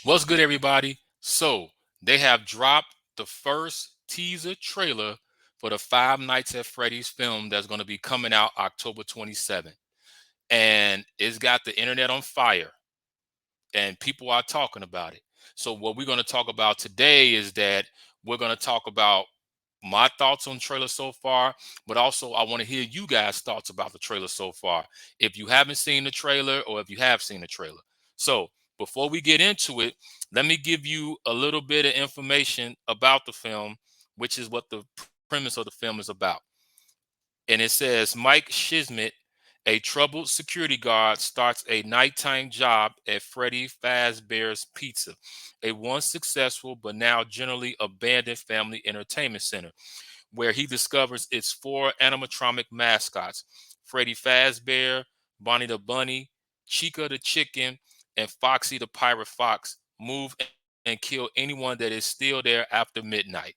What's good, everybody? So, they have dropped the first teaser trailer for the Five Nights at Freddy's film that's going to be coming out October 27th. And it's got the internet on fire, and people are talking about it. So, what we're going to talk about today is that we're going to talk about my thoughts on the trailer so far, but also I want to hear you guys' thoughts about the trailer so far. If you haven't seen the trailer or if you have seen the trailer. So before we get into it, let me give you a little bit of information about the film, which is what the premise of the film is about. And it says Mike Shizmet, a troubled security guard, starts a nighttime job at Freddy Fazbear's Pizza, a once successful but now generally abandoned family entertainment center, where he discovers its four animatronic mascots: Freddy Fazbear, Bonnie the Bunny, Chica the Chicken, and Foxy the Pirate Fox move and kill anyone that is still there after midnight.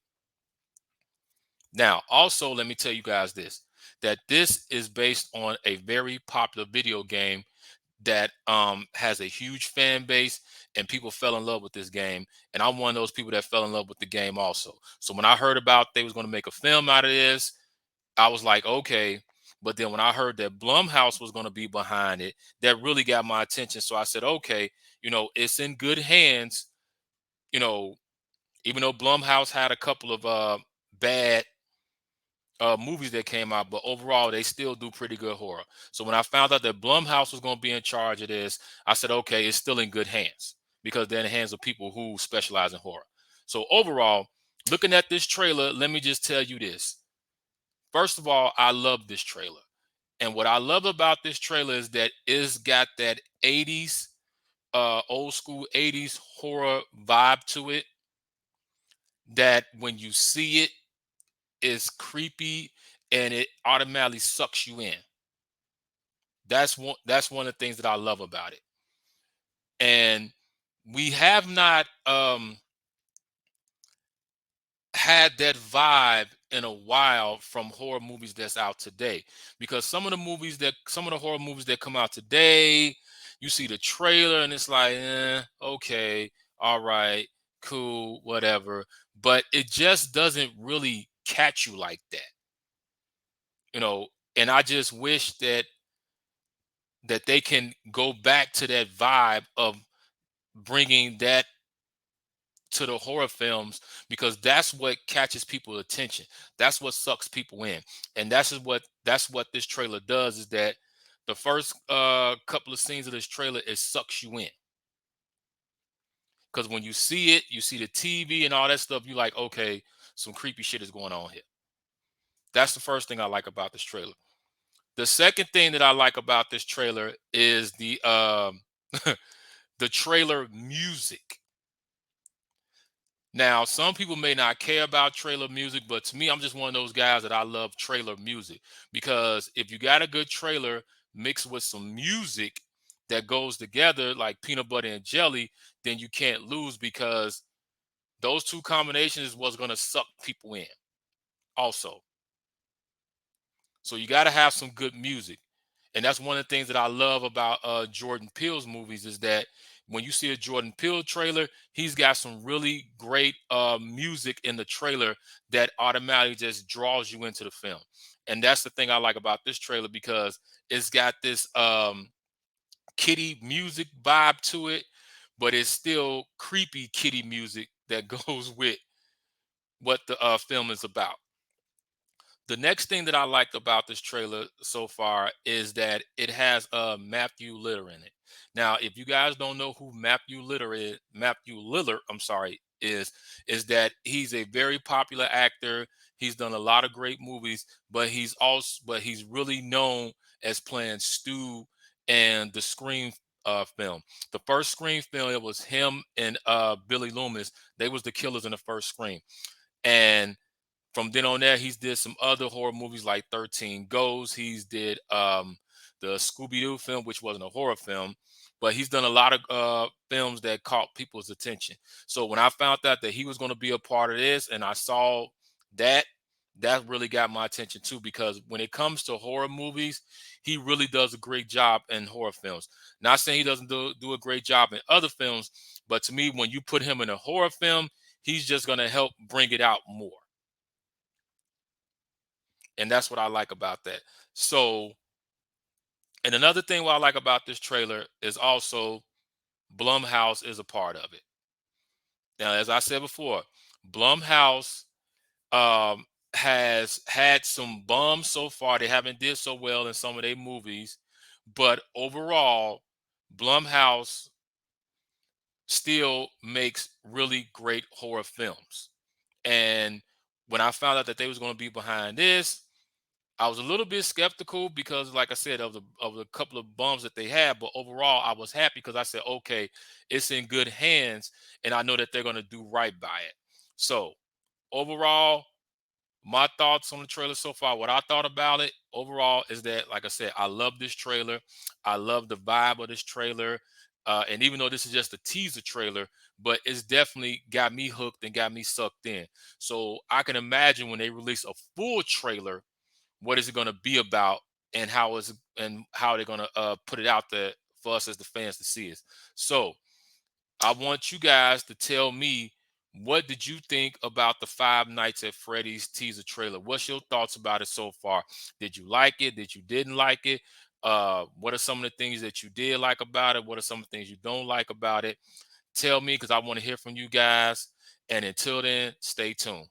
Now, also, let me tell you guys this, that this is based on a very popular video game that has a huge fan base, and people fell in love with this game. And I'm one of those people that fell in love with the game also. So when I heard about they was going to make a film out of this, I was like, okay. But then when I heard that Blumhouse was going to be behind it, that really got my attention. So I said, okay, it's in good hands. You know, even though Blumhouse had a couple of bad movies that came out, but overall they still do pretty good horror. So when I found out that Blumhouse was going to be in charge of this, I said, okay, it's still in good hands because they're in the hands of people who specialize in horror. So overall, looking at this trailer, let me just tell you this. First of all, I love this trailer. And what I love about this trailer is that it's got that 80s, old school 80s horror vibe to it, that when you see it, is creepy and it automatically sucks you in. That's one of the things that I love about it. And we have not had that vibe in a while from horror movies that's out today, because some of the horror movies that come out today, you see the trailer and it's like, okay, all right, cool, whatever, but it just doesn't really catch you like that, you know. And I just wish that they can go back to that vibe of bringing that to the horror films, because that's what catches people's attention. That's what sucks people in. And that's what this trailer does, is that the first couple of scenes of this trailer, it sucks you in. Because when you see it, you see the TV and all that stuff, you like, okay, some creepy shit is going on here. That's the first thing I like about this trailer. The second thing that I like about this trailer is the the trailer music. Now, some people may not care about trailer music, but to me, I'm just one of those guys that I love trailer music, because if you got a good trailer mixed with some music that goes together like peanut butter and jelly, then you can't lose, because those two combinations is what's going to suck people in also. So you got to have some good music. And that's one of the things that I love about Jordan Peele's movies, is that when you see a Jordan Peele trailer, he's got some really great music in the trailer that automatically just draws you into the film. And that's the thing I like about this trailer, because it's got this kitty music vibe to it, but it's still creepy kitty music that goes with what the film is about. The next thing that I liked about this trailer so far is that it has Matthew Litter in it. Now, if you guys don't know who Matthew Lillard, I'm sorry, is that he's a very popular actor. He's done a lot of great movies, but he's really known as playing Stu and the Scream film. The first Scream film, it was him and Billy Loomis. They was the killers in the first Scream. And from then on there, he's did some other horror movies like 13 Ghosts. He's did the Scooby-Doo film, which wasn't a horror film, but he's done a lot of films that caught people's attention. So when I found out that he was going to be a part of this, and I saw that, that really got my attention too, because when it comes to horror movies, he really does a great job in horror films. Not saying he doesn't do a great job in other films, But to me, when you put him in a horror film, he's just going to help bring it out more. And that's what I like about that. So, and another thing what I like about this trailer is also Blumhouse is a part of it. Now, as I said before, Blumhouse um, has had some bums so far. They haven't did so well in some of their movies, but overall, Blumhouse still makes really great horror films. And when I found out that they was going to be behind this, I was a little bit skeptical because, like I said, of the couple of bums that they had. But overall, I was happy because I said, okay, it's in good hands, and I know that they're going to do right by it. So overall, my thoughts on the trailer so far, what I thought about it overall is that, like I said, I love this trailer. I love the vibe of this trailer. And even though this is just a teaser trailer, but it's definitely got me hooked and got me sucked in. So I can imagine when they release a full trailer, what is it going to be about, and how they're going to put it out there for us as the fans to see it. So I want you guys to tell me, what did you think about the Five Nights at Freddy's teaser trailer? What's your thoughts about it so far? Did you like it? Did you didn't like it? What are some of the things that you did like about it? What are some of the things you don't like about it? Tell me, because I want to hear from you guys. And until then, stay tuned.